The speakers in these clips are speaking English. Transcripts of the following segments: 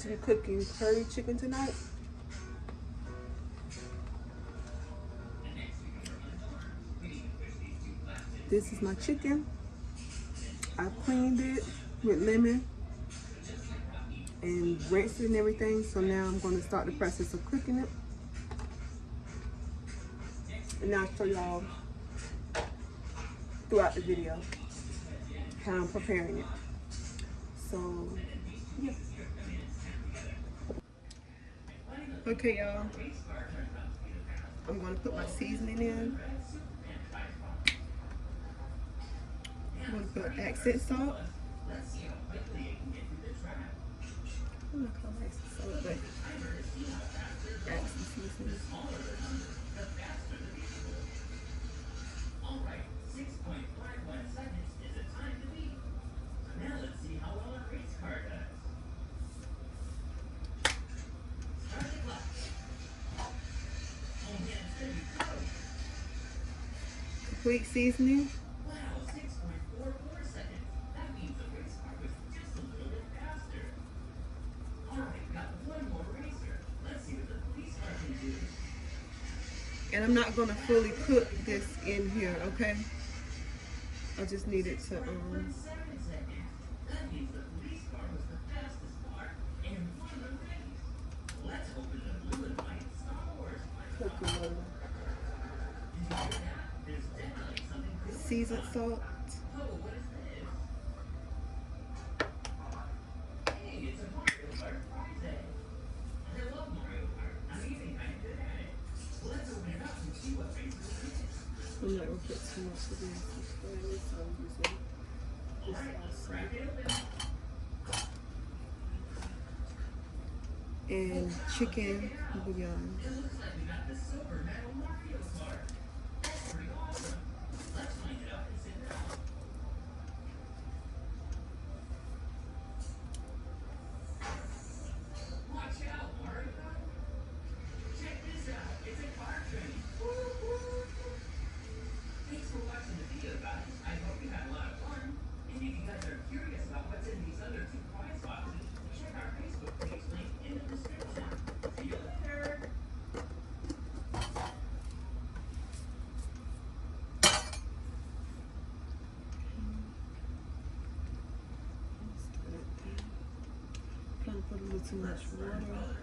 to be cooking curry chicken tonight. This is my chicken. I cleaned it with lemon and rinsed it and everything. So now I'm going to start the process of cooking it. And I'll show y'all throughout the video how I'm preparing it. So, yeah. Okay, y'all. I'm going to put my seasoning in. I'm going to put accent salt. I'm not calling accent salt, but accent seasoning. Complete seasoning. And I'm not gonna fully cook this in here, okay? I just need it to cook a little. Seasoned salt. I'm not gonna put too much of this. And chicken bouillon. Put a little too much water.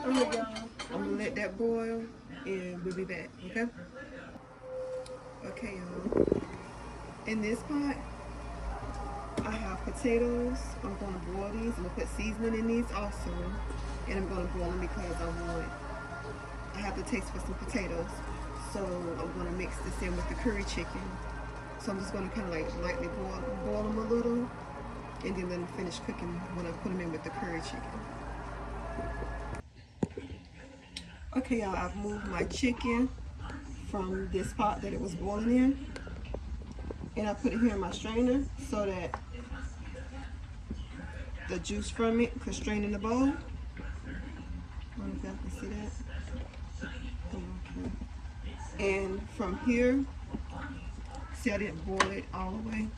Alright, y'all. I'm gonna let that boil and we'll be back, okay? Okay, y'all. In this pot, I have potatoes. I'm gonna boil these. I'm gonna put seasoning in these also. And I'm gonna boil them because I have the taste for some potatoes. So I'm gonna mix this in with the curry chicken. So I'm just gonna kind of like lightly boil them a little, and then let them finish cooking when I put them in with the curry chicken. Okay, y'all, I've moved my chicken from this pot that it was boiling in, and I put it here in my strainer so that the juice from it could strain in the bowl. I don't know if y'all can see that. Okay. And from here, see, I didn't boil it all the way.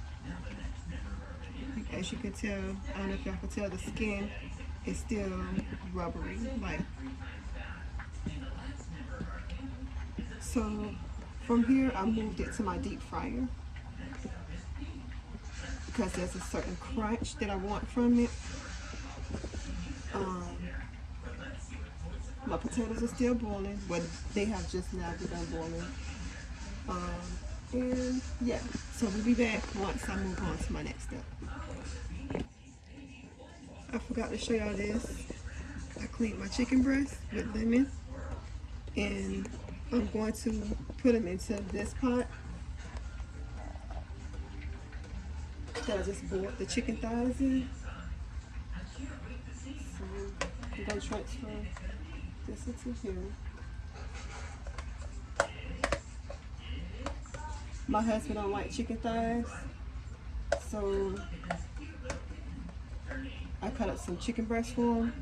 As you can tell, I don't know if y'all can tell, the skin is still rubbery, like. So from here, I moved it to my deep fryer because there's a certain crunch that I want from it. My potatoes are still boiling, but they have just now begun boiling. And yeah, so we'll be back once I move on to my next step. I forgot to show y'all this. I cleaned my chicken breast with lemon, and I'm going to put them into this pot that I just boiled the chicken thighs in. So I'm going to transfer this into here. My husband don't like chicken thighs, so I cut up some chicken breast for him.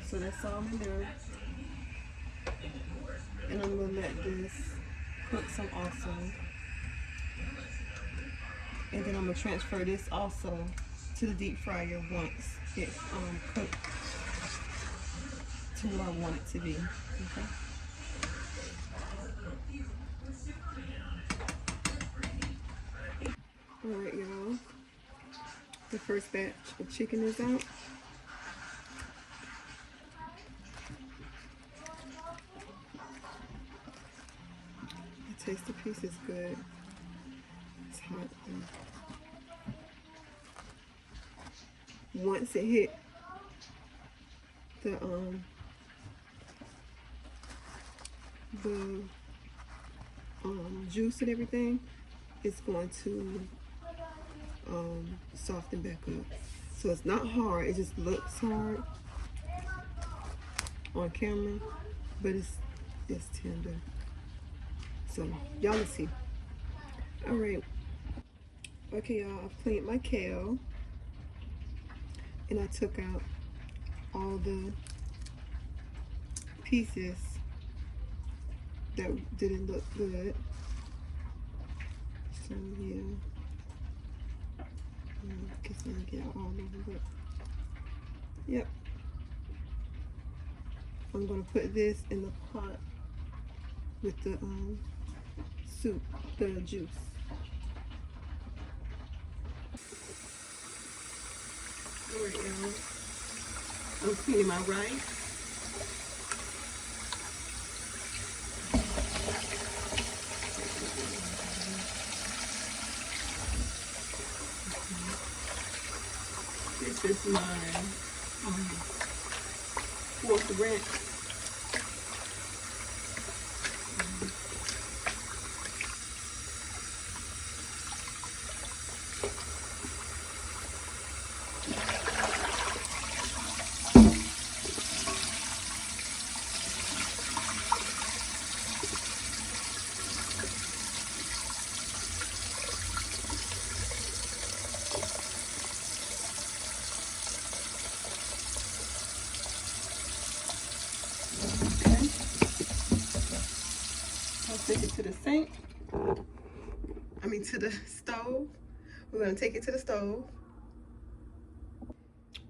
So that's all in there. And I'm gonna let this cook some also. And then I'm gonna transfer this also to the deep fryer once it's cooked to where I want it to be. Okay. Alright, y'all. The first batch of chicken is out. The taste of piece is good. It's hot. Once it hit the juice and everything, it's going to soften back up. So it's not hard, it just looks hard on camera, but it's tender. So y'all will see. Alright. Okay, y'all, I've cleaned my kale and I took out all the pieces that didn't look good. So yeah. I guess I'm gonna get all of them, but yep. I'm gonna put this in the pot with the soup, the juice. Alright, y'all. I'm cleaning my rice. This is my fourth rinse. Take it to the sink. To the stove. We're gonna take it to the stove.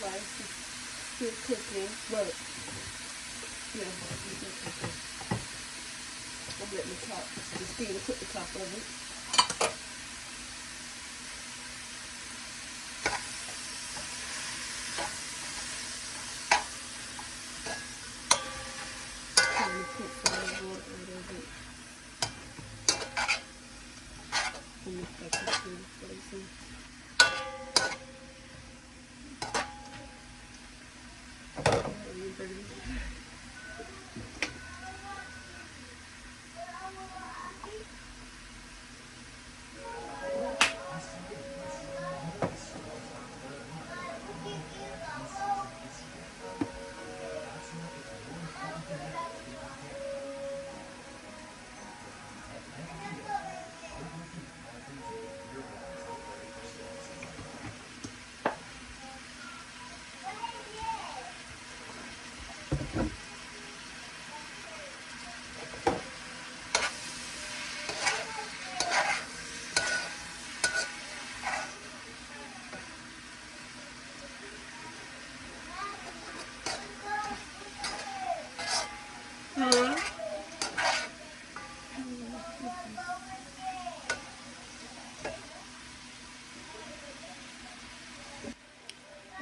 rice is still cooking, but yeah, it's still cooking. I'm letting the top, the steam cook the top of it. Trying to put some more water out of it. And the second is frozen.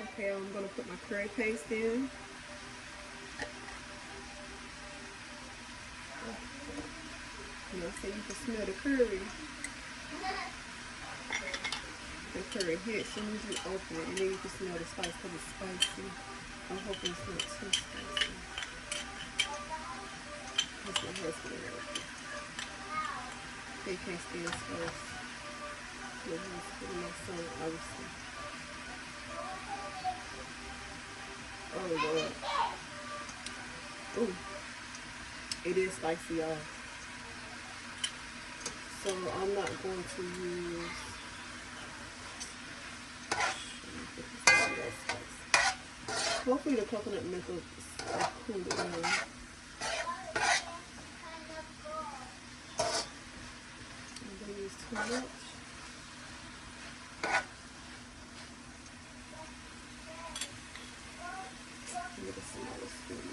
Okay, I'm going to put my curry paste in. And I say you can smell the curry. The curry hits, you usually open it, and then you can smell the spice because it's spicy. I'm hoping it's not too spicy. That's my husband. They can't stand spice. My husband and my son, obviously. Oh Lord. Ooh. It is spicy, y'all. So I'm not going to use hopefully the coconut milk will cool it down. I'm going to use too much. Get a smaller spoon.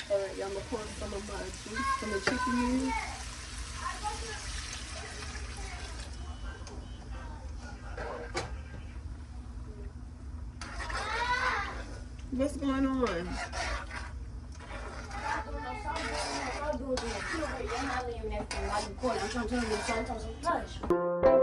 Alright, y'all, I'm going to pour some of my juice from the chicken in. What's going on? I'm